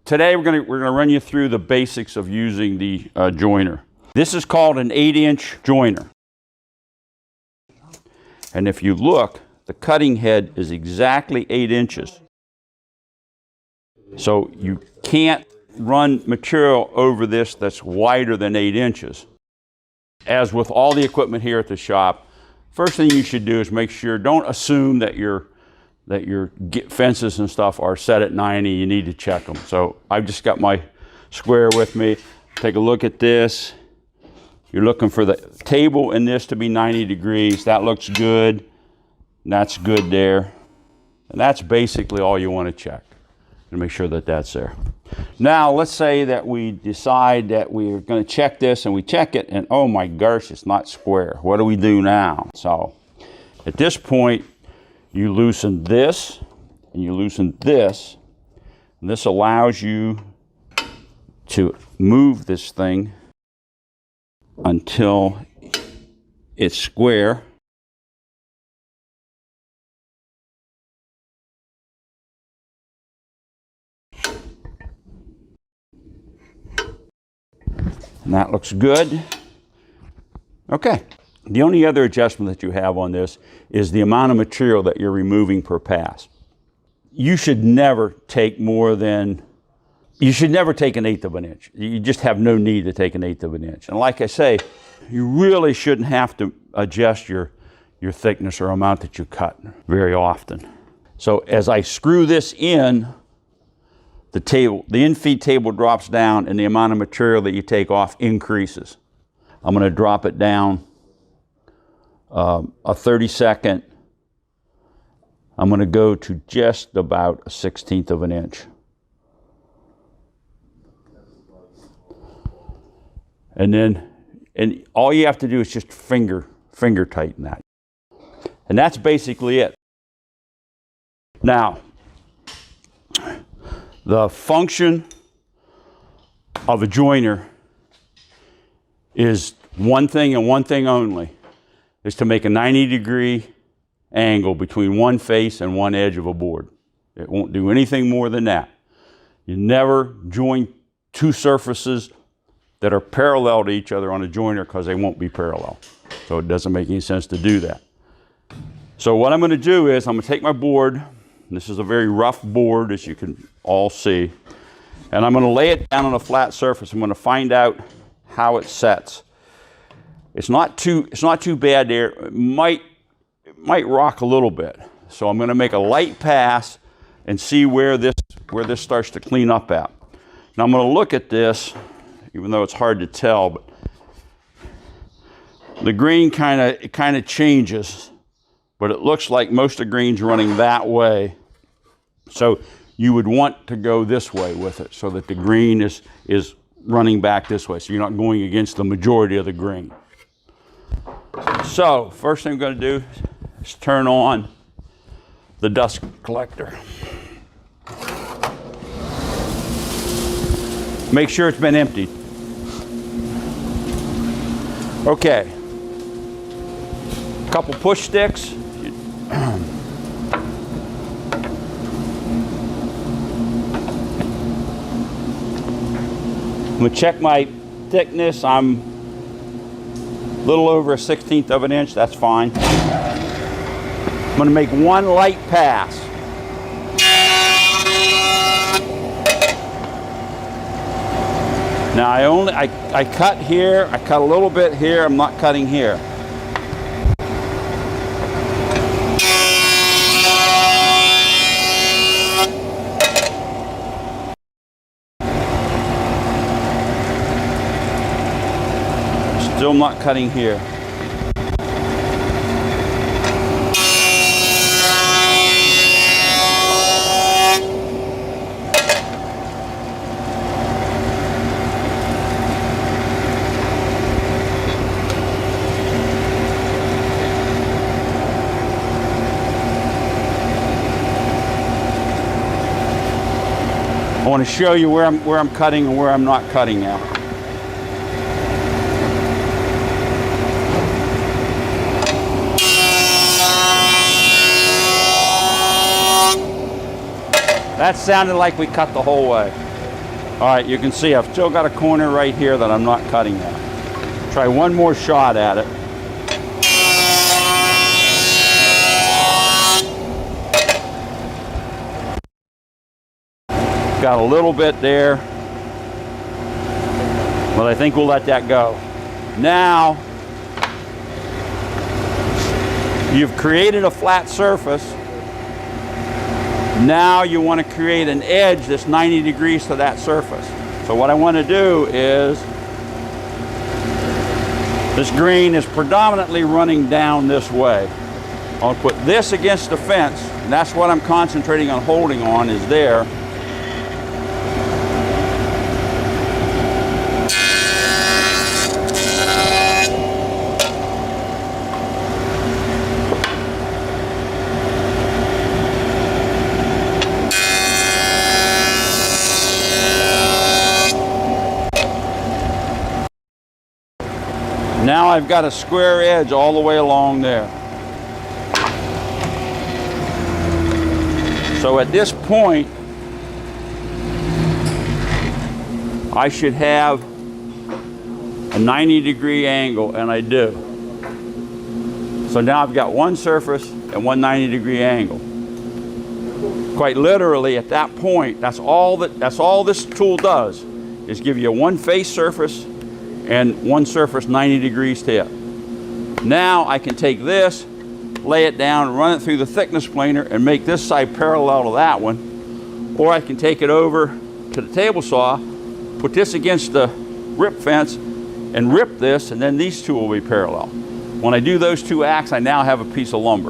Today we're gonna run you through the basics of using the joiner. This is called an 8-inch joiner. And if you look, the cutting head is exactly 8 inches. So you can't run material over this that's wider than 8 inches. As with all the equipment here at the shop, first thing you should do is make sure, don't assume that your fences and stuff are set at 90. You need to check them. So I've just got my square with me. Take a look at this. You're looking for the table in this to be 90 degrees. That looks good. That's good there. And that's basically all you want to check, to make sure that that's there. Now, let's say that we decide that we're going to check this, and we check it, and oh my gosh, it's not square. What do we do now? So at this point, you loosen this, and you loosen this, and this allows you to move this thing until it's square. And that looks good. Okay. The only other adjustment that you have on this is the amount of material that you're removing per pass. You should never take more than, you should never take 1/8 of an inch. You just have no need to take 1/8 of an inch. And like I say, you really shouldn't have to adjust your thickness or amount that you cut very often. So as I screw this in, the infeed table drops down and the amount of material that you take off increases. I'm going to drop it down a 32nd. I'm going to go to just about a 1/16 of an inch. And all you have to do is just finger tighten that. And that's basically it. Now, the function of a joiner is one thing and one thing only, is to make a 90-degree angle between one face and one edge of a board. It won't do anything more than that. You never join two surfaces that are parallel to each other on a joiner, because they won't be parallel. So it doesn't make any sense to do that. So what I'm going to do is I'm going to take my board. This is a very rough board, as you can all see. And I'm going to lay it down on a flat surface. I'm going to find out how it sets. It's not too bad there. It might rock a little bit. So I'm going to make a light pass and see where this starts to clean up at. Now I'm going to look at this, even though it's hard to tell, but the grain kind of changes, but it looks like most of the grain's running that way. So you would want to go this way with it, so that the grain is running back this way, so you're not going against the majority of the grain. So first thing I'm going to do is turn on the dust collector. Make sure it's been emptied. Okay, a couple push sticks. I'm going to check my thickness. I'm a little over a 1/16 of an inch. That's fine. I'm going to make one light pass. Now I cut here, I cut a little bit here, I'm not cutting here. Still not cutting here. I want to show you where I'm cutting and where I'm not cutting now. That sounded like we cut the whole way. All right, you can see I've still got a corner right here that I'm not cutting at. Try one more shot at it. Got a little bit there, but I think we'll let that go. Now, you've created a flat surface. Now you want to create an edge that's 90 degrees to that surface. So what I want to do is, this green is predominantly running down this way. I'll put this against the fence, and that's what I'm concentrating on holding on, is there. Now I've got a square edge all the way along there. So at this point, I should have a 90-degree angle, and I do. So now I've got one surface and one 90-degree angle. Quite literally, at that point, that's all this tool does, is give you one face surface and one surface 90 degrees tip. Now I can take this, lay it down, run it through the thickness planer, and make this side parallel to that one. Or I can take it over to the table saw, put this against the rip fence, and rip this, and then these two will be parallel. When I do those two acts, I now have a piece of lumber.